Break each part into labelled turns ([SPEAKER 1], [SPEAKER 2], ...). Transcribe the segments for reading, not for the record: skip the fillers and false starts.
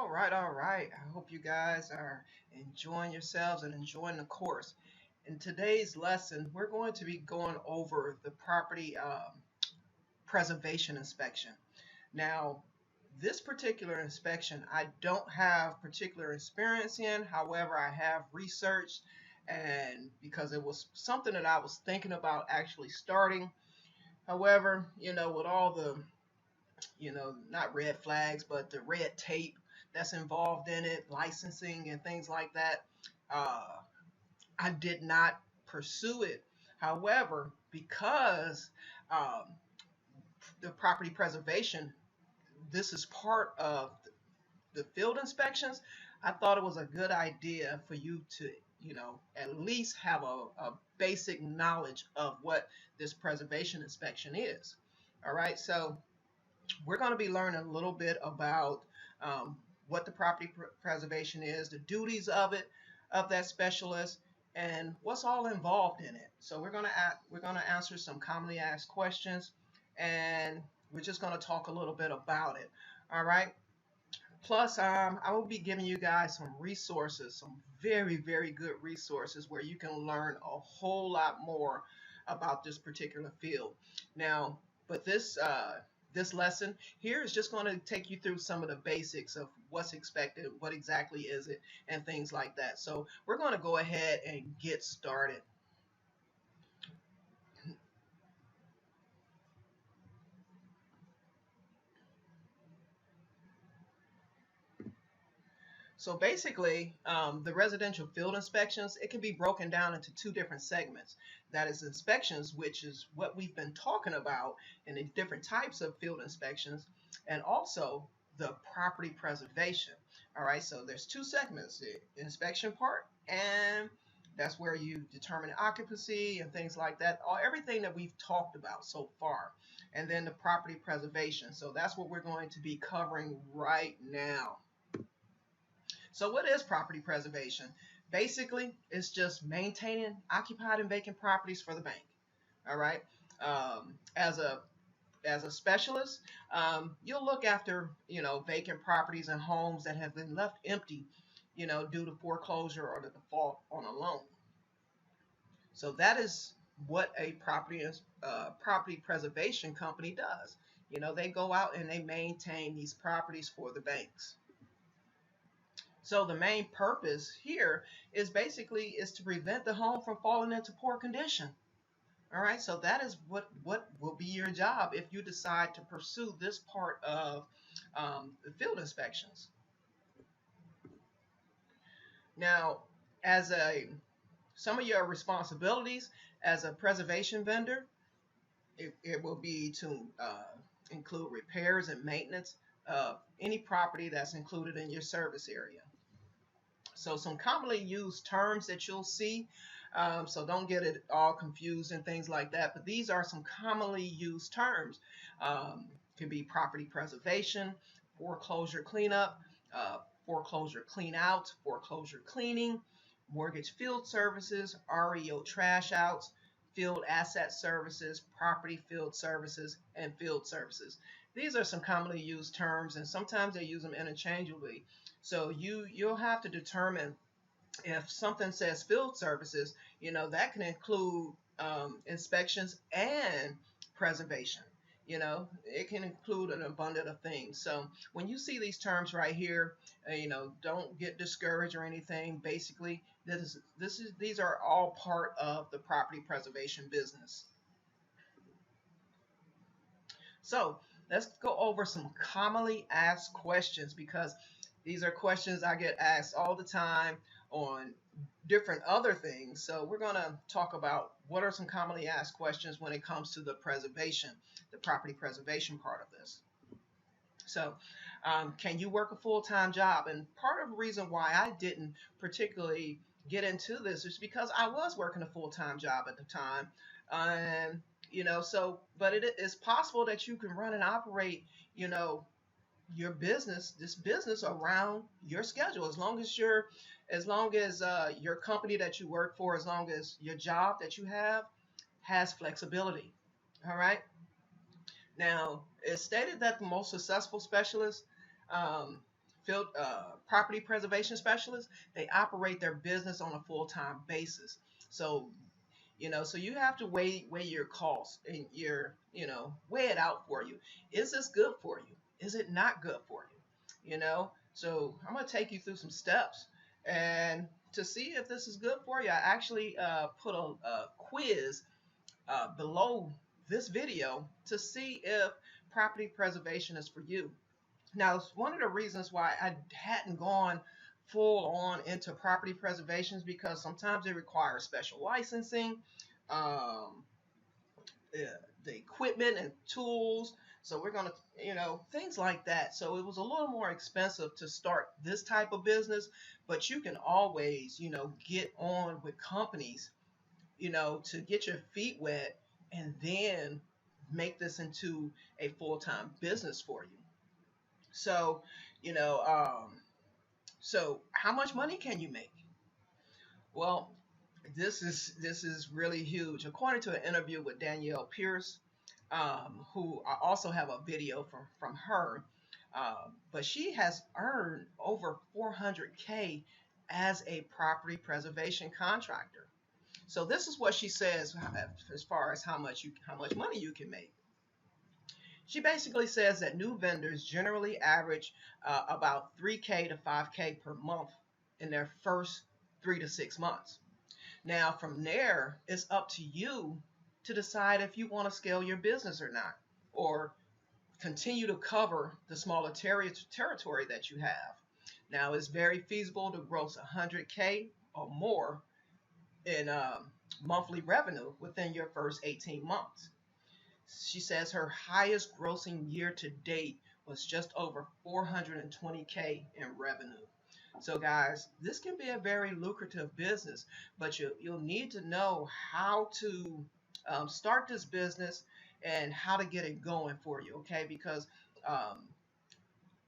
[SPEAKER 1] All right. I hope you guys are enjoying yourselves and enjoying the course. In today's lesson, we're going to be going over the property preservation inspection. Now, this particular inspection, I don't have particular experience in. However, I have researched, and because it was something that I was thinking about actually starting. However, with all the not red flags, but the red tape that's involved in it, licensing and things like that. Uh, I did not pursue it. However, because um, the property preservation, this is part of the field inspections, I thought it was a good idea for you to, at least have a basic knowledge of what this preservation inspection is. All right, so we're going to be learning a little bit about um, what the property preservation is, the duties of it, of that specialist, and what's all involved in it. So we're going to answer some commonly asked questions, and we're just going to talk a little bit about it. All right. Plus, I will be giving you guys some resources, some very, very good resources where you can learn a whole lot more about this particular field. Now, but this lesson here is just going to take you through some of the basics of what's expected, what exactly is it, and things like that. So we're going to go ahead and get started. So basically, the residential field inspections, it can be broken down into two different segments. That is inspections, which is what we've been talking about in the different types of field inspections, and also the property preservation. All right, so there's two segments, the inspection part, and that's where you determine occupancy and things like that, all everything that we've talked about so far. And then the property preservation. So that's what we're going to be covering right now. So what is property preservation? Basically, it's just maintaining occupied and vacant properties for the bank. All right. As a specialist, you'll look after vacant properties and homes that have been left empty, due to foreclosure or the default on a loan. So that is what a property preservation company does. They go out and they maintain these properties for the banks. So the main purpose here is basically is to prevent the home from falling into poor condition. All right, so that is what will be your job if you decide to pursue this part of the field inspections. Now, as a some of your responsibilities as a preservation vendor, it will be to include repairs and maintenance of any property that's included in your service area. So some commonly used terms that you'll see, so don't get it all confused and things like that, but these are some commonly used terms. Could be property preservation, foreclosure cleanup, foreclosure clean out, foreclosure cleaning, mortgage field services, REO trash outs, field asset services, property field services, and field services. These are some commonly used terms, and sometimes they use them interchangeably. So you'll have to determine if something says field services, that can include inspections and preservation. It can include an abundance of things. So when you see these terms right here, don't get discouraged or anything. Basically, these are all part of the property preservation business. So let's go over some commonly asked questions, because these are questions I get asked all the time on different other things. So we're going to talk about what are some commonly asked questions when it comes to the preservation, the property preservation part of this. So can you work a full-time job? And part of the reason why I didn't particularly get into this is because I was working a full-time job at the time. And but it is possible that you can run and operate, your this business around your schedule, as long as your company that you work for, as long as your job that you have has flexibility. All right. Now, it's stated that the most successful specialists, field property preservation specialists, they operate their business on a full-time basis. So so you have to weigh your costs and weigh it out for you. Is this good for you? Is it not good for you? So I'm going to take you through some steps, and to see if this is good for you, I actually put a quiz below this video to see if property preservation is for you. Now, one of the reasons why I hadn't gone full on into property preservation is because sometimes it requires special licensing, um, the equipment and tools. So we're going to, things like that. So it was a little more expensive to start this type of business, but you can always, get on with companies, to get your feet wet and then make this into a full-time business for you. So, you know, so how much money can you make? Well, this is really huge. According to an interview with Danielle Pierce, who I also have a video from her, but she has earned over 400K as a property preservation contractor. So this is what she says as far as how much money you can make. She basically says that new vendors generally average about 3K to 5K per month in their first 3 to 6 months. Now, from there, it's up to you to decide if you want to scale your business or not, or continue to cover the smaller territory that you have. Now, it's very feasible to gross 100K or more in monthly revenue within your first 18 months. She says her highest grossing year to date was just over 420K in revenue. So guys, this can be a very lucrative business, but you'll need to know how to start this business and how to get it going for you, okay? Because um,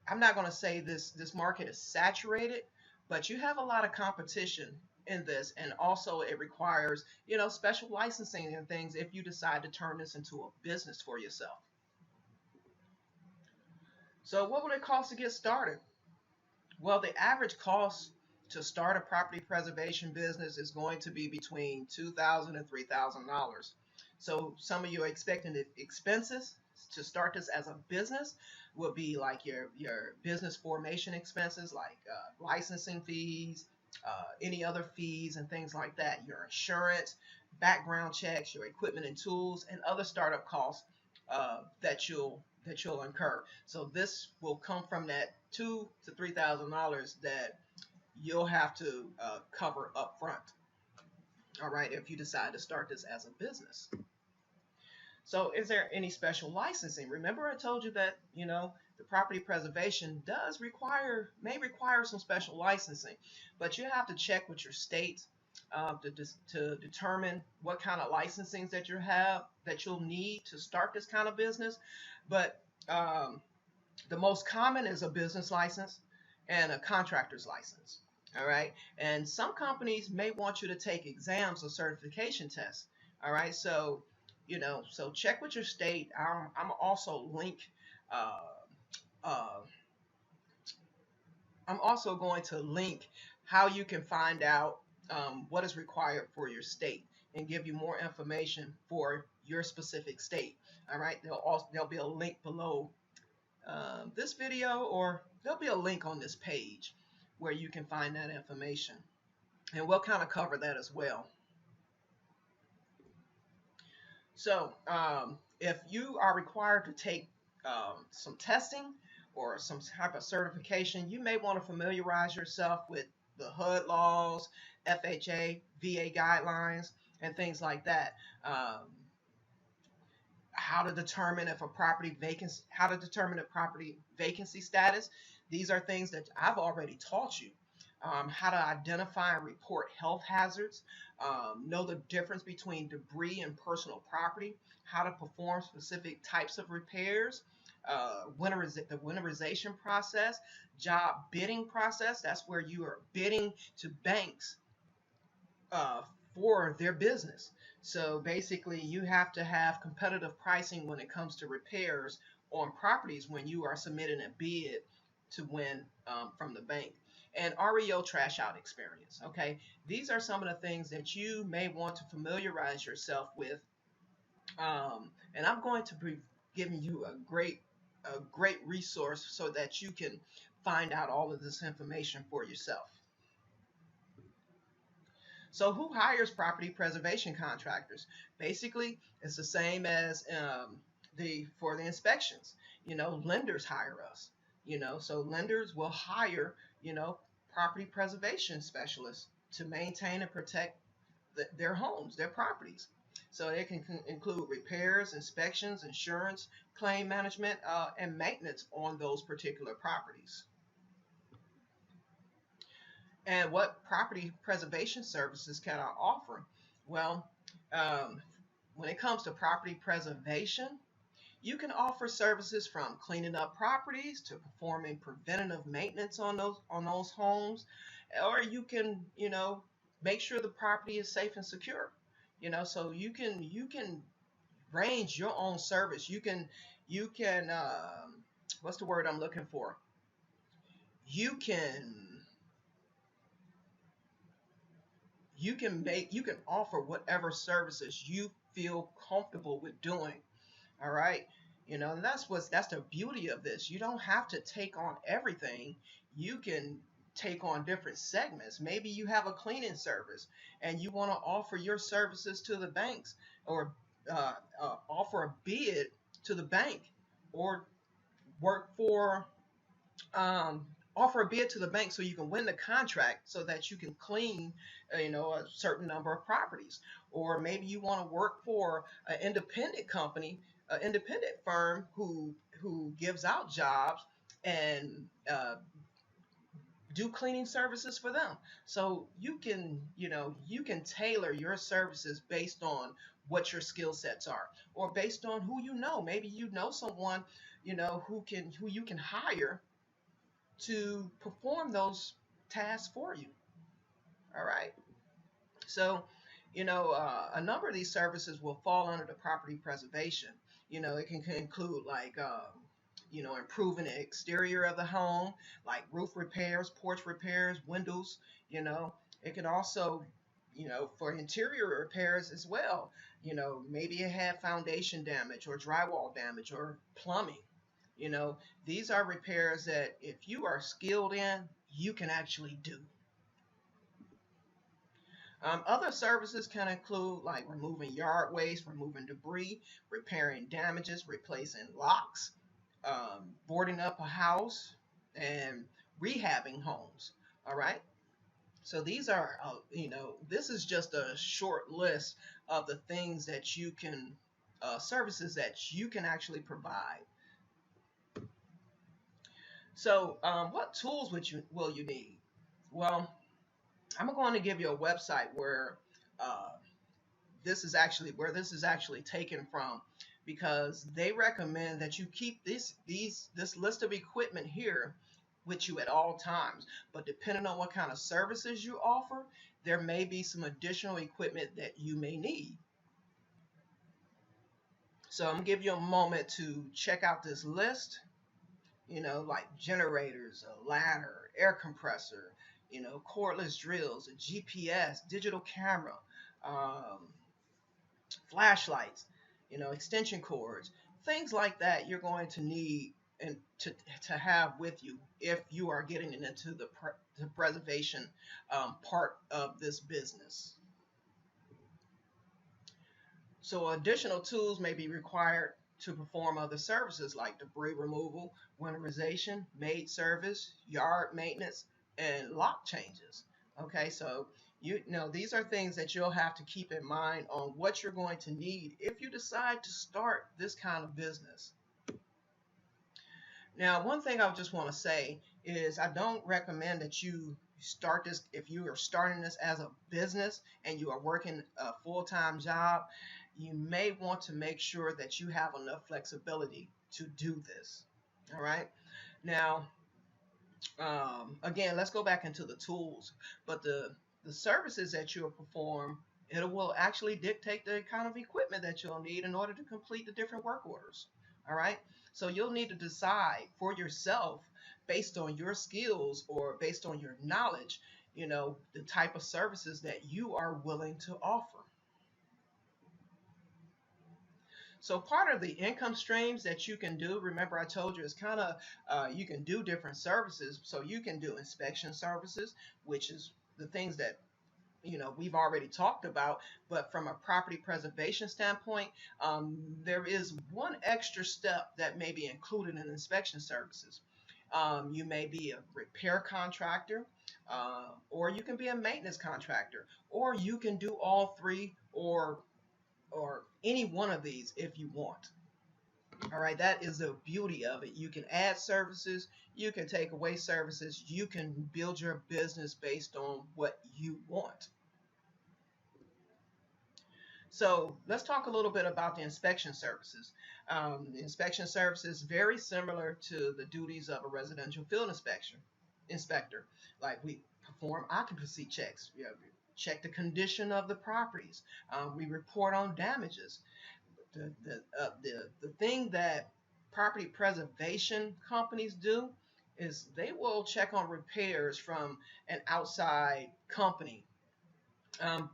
[SPEAKER 1] I'm not going to say this market is saturated, but you have a lot of competition in this, and also it requires special licensing and things if you decide to turn this into a business for yourself. So what would it cost to get started? Well, the average cost to start a property preservation business is going to be between $2,000 and $3,000. So some of your expected expenses to start this as a business will be like your business formation expenses, like licensing fees, any other fees and things like that, your insurance, background checks, your equipment and tools, and other startup costs that you'll incur. So this will come from that $2,000 to $3,000 that you'll have to cover up front. All right, if you decide to start this as a business. So is there any special licensing? Remember I told you that, the property preservation may require some special licensing, but you have to check with your state to determine what kind of licensings that you'll need to start this kind of business. But the most common is a business license and a contractor's license. All right. And some companies may want you to take exams or certification tests. All right. So check with your state. I'm also uh, uh, I'm also going to link how you can find out what is required for your state and give you more information for your specific state. All right. There'll be a link below this video, or there'll be a link on this page where you can find that information. And we'll kind of cover that as well. So if you are required to take some testing or some type of certification, you may want to familiarize yourself with the HUD laws, FHA, VA guidelines, and things like that. How to determine if a property vacancy, how to determine a property vacancy status. These are things that I've already taught you. How to identify and report health hazards, know the difference between debris and personal property, how to perform specific types of repairs, the winterization process, job bidding process. That's where you are bidding to banks uh, for their business. So basically, you have to have competitive pricing when it comes to repairs on properties when you are submitting a bid to win from the bank. And REO trash out experience. Okay, these are some of the things that you may want to familiarize yourself with. And I'm going to be giving you a great resource so that you can find out all of this information for yourself. So who hires property preservation contractors? Basically, it's the same as the for the inspections. Lenders hire us. So lenders will hire property preservation specialists to maintain and protect their homes, their properties. So it can include repairs, inspections, insurance, claim management, and maintenance on those particular properties. And what property preservation services can I offer? Well, um, when it comes to property preservation, you can offer services from cleaning up properties to performing preventative maintenance on those homes, or you can, make sure the property is safe and secure. So you can range your own service. You can what's the word I'm looking for? You can you can offer whatever services you feel comfortable with doing. All right. And that's the beauty of this. You don't have to take on everything. You can take on different segments. Maybe you have a cleaning service and you want to offer your services to the banks, or offer a bid to the bank, or work for um, offer a bid to the bank so you can win the contract so that you can clean a certain number of properties. Or maybe you want to work for an independent company, an independent firm who gives out jobs and do cleaning services for them. So you can tailor your services based on what your skill sets are, or based on who you know. Maybe you know someone who you can hire to perform those tasks for you. All right. So, a number of these services will fall under the property preservation. It can include like, improving the exterior of the home, like roof repairs, porch repairs, windows. You know, it can also, for interior repairs as well. Maybe it had foundation damage or drywall damage or plumbing. You know, these are repairs that if you are skilled in, you can actually do. Other services can include like removing yard waste, removing debris, repairing damages, replacing locks, boarding up a house, and rehabbing homes. All right. So these are, this is just a short list of the things that you can, services that you can actually provide. So, what tools will you need? Well, I'm going to give you a website where uh, this is actually taken from, because they recommend that you keep this list of equipment here with you at all times. But depending on what kind of services you offer, there may be some additional equipment that you may need. So I'm gonna give you a moment to check out this list. Like generators, a ladder, air compressor, cordless drills, a GPS, digital camera, um, flashlights, extension cords, things like that you're going to need and to have with you if you are getting into the preservation part of this business. So additional tools may be required to perform other services like debris removal, winterization, maid service, yard maintenance, and lock changes. Okay, so these are things that you'll have to keep in mind on what you're going to need if you decide to start this kind of business. Now, one thing I just want to say is I don't recommend that you start this if you are starting this as a business and you are working a full-time job. You may want to make sure that you have enough flexibility to do this. All right. Now, again, let's go back into the tools. But the services that you'll perform, it will actually dictate the kind of equipment that you'll need in order to complete the different work orders. All right. So you'll need to decide for yourself based on your skills or based on your knowledge, the type of services that you are willing to offer. So part of the income streams that you can do, remember I told you, is kind of you can do different services. So you can do inspection services, which is the things that we've already talked about. But from a property preservation standpoint, there is one extra step that may be included in inspection services. You may be a repair contractor, or you can be a maintenance contractor, or you can do all three, or any one of these if you want. All right, that is the beauty of it. You can add services, you can take away services, you can build your business based on what you want. So let's talk a little bit about the inspection services. The inspection service is very similar to the duties of a residential field inspector. Like we perform occupancy checks, check the condition of the properties, we report on damages. The thing that property preservation companies do is they will check on repairs from an outside company,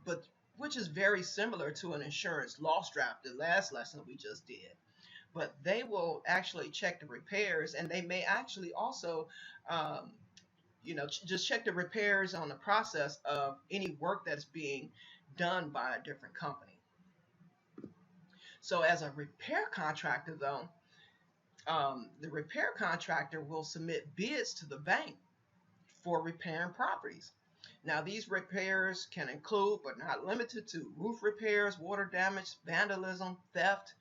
[SPEAKER 1] but which is very similar to an insurance loss draft, the last lesson we just did. But they will actually check the repairs, and they may actually also, um, just check the repairs on the process of any work that's being done by a different company. So as a repair contractor, though, the repair contractor will submit bids to the bank for repairing properties. Now, these repairs can include, but not limited to, roof repairs, water damage, vandalism, theft.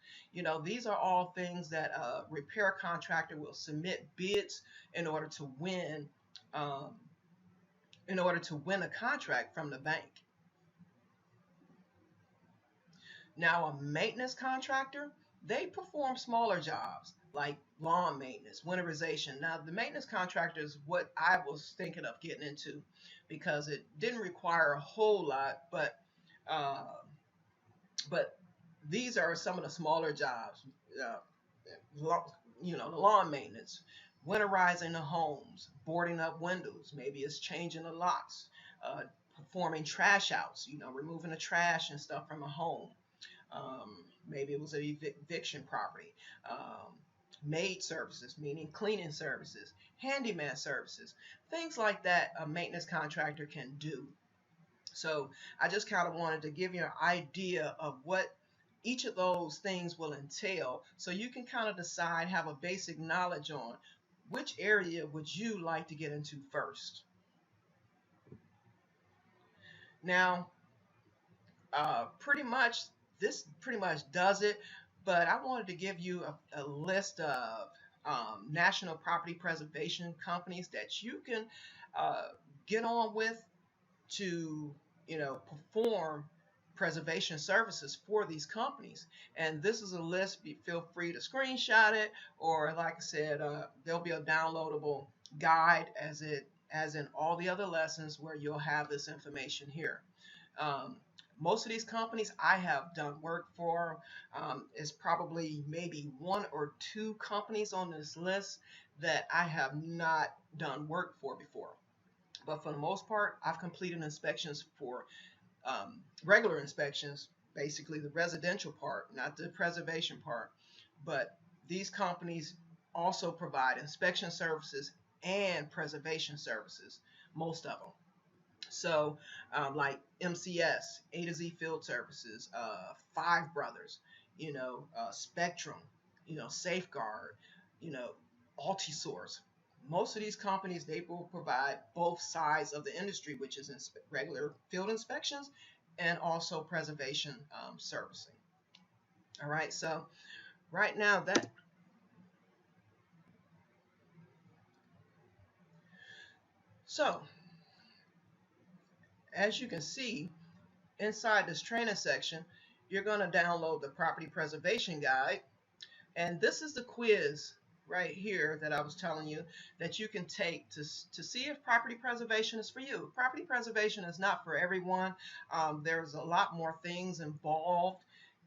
[SPEAKER 1] These are all things that a repair contractor will submit bids in order to win, um, a contract from the bank. Now, a maintenance contractor, they perform smaller jobs like lawn maintenance, winterization. Now, the maintenance contractor is what I was thinking of getting into because it didn't require a whole lot, uh, but these are some of the smaller jobs. Uh, the lawn maintenance, winterizing the homes, boarding up windows. Maybe it's changing the locks, performing trash outs. Removing the trash and stuff from a home. Maybe it was an eviction property. Maid services, meaning cleaning services, handyman services, things like that a maintenance contractor can do. So I just kind of wanted to give you an idea of what each of those things will entail so you can kind of decide, have a basic knowledge on which area would you like to get into first. Now, this pretty much does it, but I wanted to give you a list of national property preservation companies that you can uh, get on with to perform preservation services for these companies. And this is a list. Feel free to screenshot it, or like I said, there'll be a downloadable guide as in all the other lessons where you'll have this information here. Um, Most of these companies I have done work for. Is probably maybe one or two companies on this list that I have not done work for before. But for the most part, I've completed inspections for regular inspections, basically the residential part, not the preservation part. But these companies also provide inspection services and preservation services, most of them. So, like MCS, A to Z Field Services, Five Brothers, Spectrum, Safeguard, you know, Altisource. Most of these companies, they will provide both sides of the industry, which is regular field inspections and also preservation servicing. All right, so right now so as you can see, inside this training section, you're going to download the property preservation guide. And this is the quiz right here that I was telling you that you can take to see if property preservation is for you. Property preservation is not for everyone. There's a lot more things involved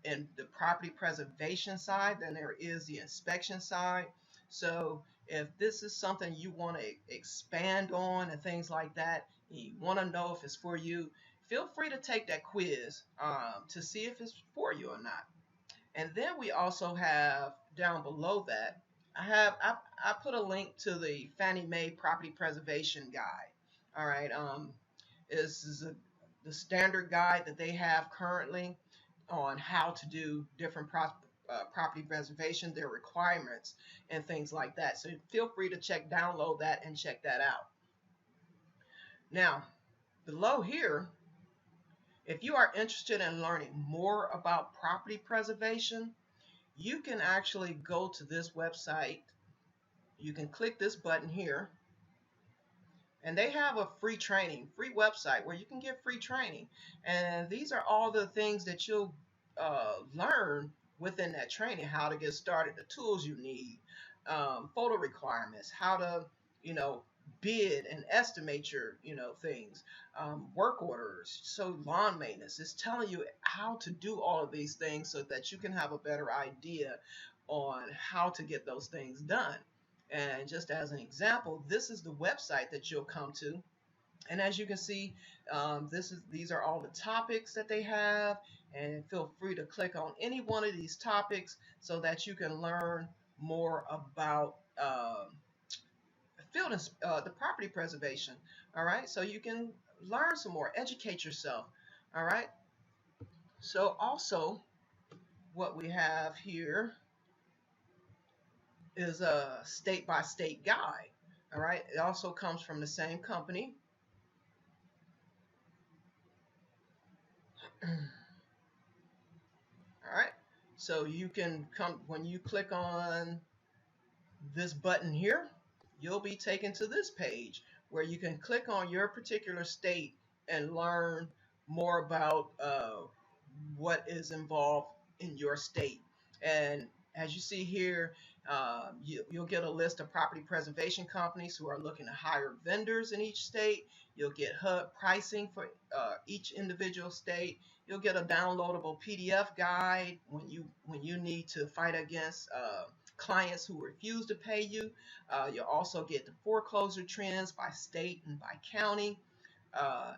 [SPEAKER 1] in the property preservation side than there is the inspection side. So If this is something you want to expand on and things like that, you want to know if it's for you, feel free to take that quiz to see if it's for you or not. And then we also have down below that, I put a link to the Fannie Mae Property Preservation Guide. All right, this is the standard guide that they have currently on how to do different property preservation, their requirements, and things like that. So feel free to download that and check that out. Now, below here, if you are interested in learning more about property preservation, you can actually go to this website. You can click this button here, and they have a free website where you can get free training. And these are all the things that you'll learn within that training: how to get started, the tools you need, photo requirements, how to, bid and estimate your, things, work orders, so lawn maintenance. It's telling you how to do all of these things so that you can have a better idea on how to get those things done. And just as an example, this is the website that you'll come to. And as you can see, these are all the topics that they have, and feel free to click on any one of these topics so that you can learn more about the property preservation. All right, so you can learn some more, educate yourself. All right, so also what we have here is a state-by-state guide. All right, it also comes from the same company. All right, so you can come, when you click on this button here, you'll be taken to this page where you can click on your particular state and learn more about what is involved in your state. And as you see here, you'll get a list of property preservation companies who are looking to hire vendors in each state. You'll get HUD pricing for each individual state. You'll get a downloadable PDF guide when you need to fight against clients who refuse to pay you. You'll also get the foreclosure trends by state and by county.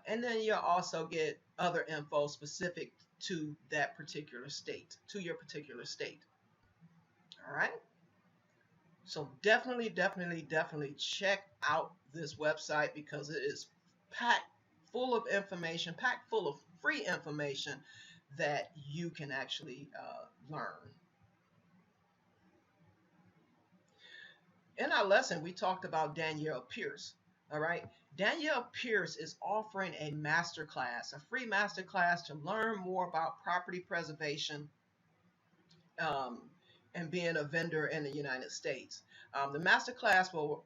[SPEAKER 1] And then you'll also get other info specific to that particular state, to your particular state. All right. So definitely check out this website because it is packed full of information, packed full of free information that you can actually learn. In our lesson, we talked about Danielle Pierce. All right, Danielle Pierce is offering a masterclass, a free masterclass to learn more about property preservation and being a vendor in the United States. The masterclass will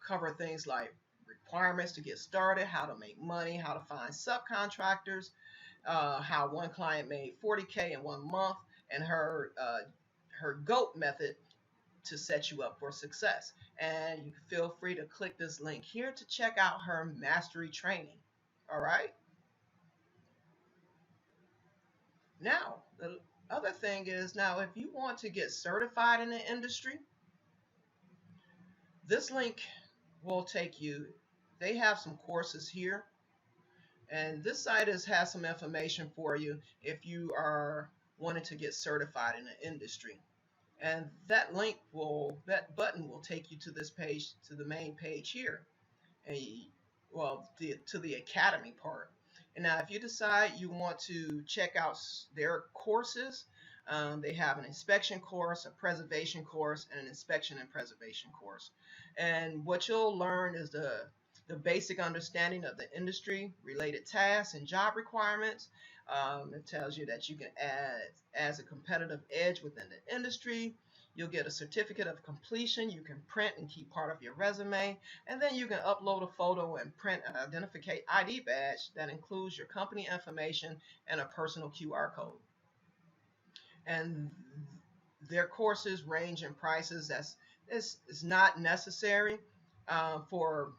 [SPEAKER 1] cover things like requirements to get started, how to make money, how to find subcontractors, how one client made $40K in 1 month, and her GOAT method to set you up for success. And you can feel free to click this link here to check out her mastery training. All right. Now, the other thing is, now if you want to get certified in the industry, this link will take you, they have some courses here, and this site has some information for you if you are wanting to get certified in the industry. And that button will take you to this page, to the main page here, and to the academy part. And now if you decide you want to check out their courses, they have an inspection course, a preservation course, and an inspection and preservation course. And what you'll learn is the basic understanding of the industry related tasks and job requirements. It tells you that you can add as a competitive edge within the industry. You'll get a certificate of completion you can print and keep part of your resume. And then you can upload a photo and print an identification ID badge that includes your company information and a personal QR code. And their courses range in prices. It's not necessary for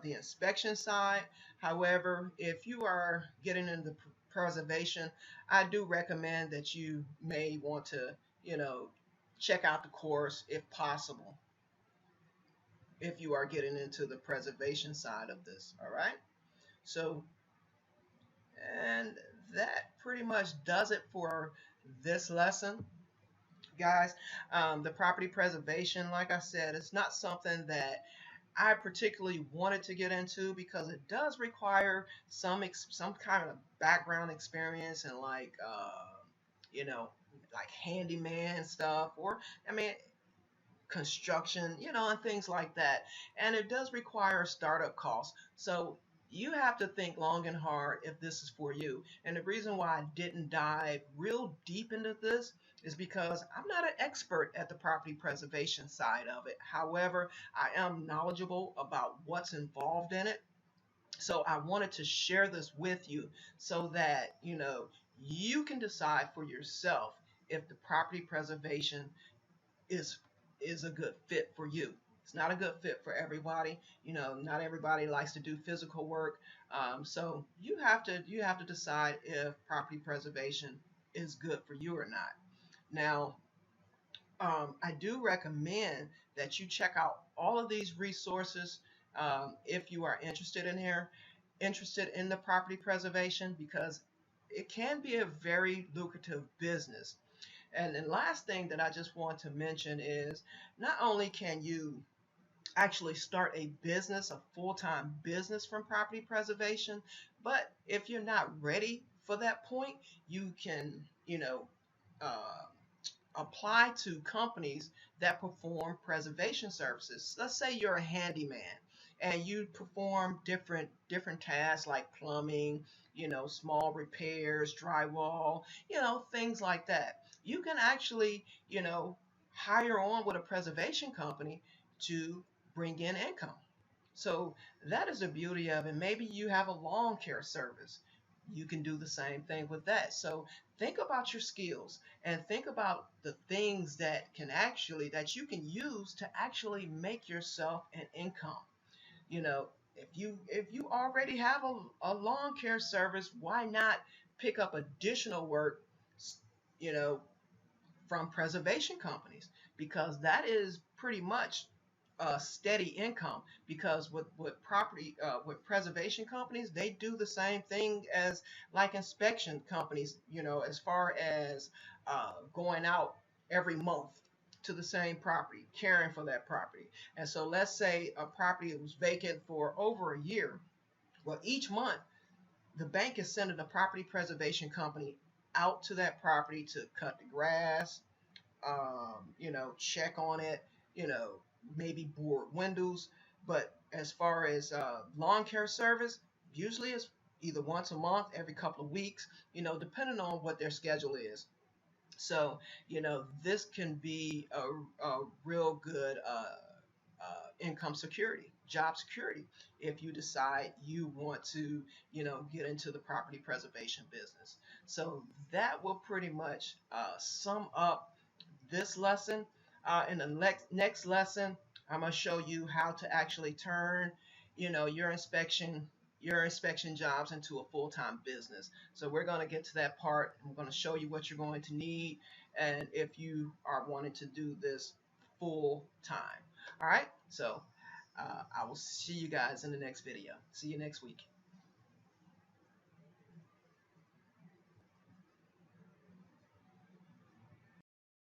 [SPEAKER 1] the inspection side. However, if you are getting into preservation, I do recommend that you may want to, check out the course if possible. if you are getting into the preservation side of this. All right. So, and that pretty much does it for this lesson, guys. The property preservation, like I said, it's not something that I particularly wanted to get into because it does require some kind of background experience and you know like handyman stuff, or I mean construction, and things like that. And it does require startup costs. So you have to think long and hard if this is for you. And the reason why I didn't dive real deep into this is because I'm not an expert at the property preservation side of it. However, I am knowledgeable about what's involved in it. So I wanted to share this with you so that, you can decide for yourself if the property preservation is is a good fit for you. It's not a good fit for everybody. Not everybody likes to do physical work. So you have to decide if property preservation is good for you or not. Now, I do recommend that you check out all of these resources if you are interested in the property preservation, because it can be a very lucrative business. And the last thing that I just want to mention is not only can you actually start a business, a full-time business from property preservation, but if you're not ready for that point, you can, uh, apply to companies that perform preservation services. Let's say you're a handyman and you perform different tasks like plumbing, small repairs, drywall, things like that. You can actually, hire on with a preservation company to bring in income. So that is the beauty of it. Maybe you have a lawn care service. You can do the same thing with that. So think about your skills and think about the things that you can use to actually make yourself an income. If you already have a lawn care service, why not pick up additional work, you know, from preservation companies, because that is pretty much a steady income. Because with preservation companies, they do the same thing as like inspection companies, as far as going out every month to the same property, caring for that property. And so let's say a property was vacant for over a year. Well, each month the bank is sending a property preservation company out to that property to cut the grass, check on it, you know, maybe board windows. But as far as lawn care service, usually it's either once a month, every couple of weeks, depending on what their schedule is. So, this can be a real good income security, job security, if you decide you want to, get into the property preservation business. So that will pretty much sum up this lesson. In the next lesson, I'm going to show you how to actually turn, your inspection jobs into a full-time business. So we're going to get to that part. I'm going to show you what you're going to need, and if you are wanting to do this full time. All right. So I will see you guys in the next video. See you next week.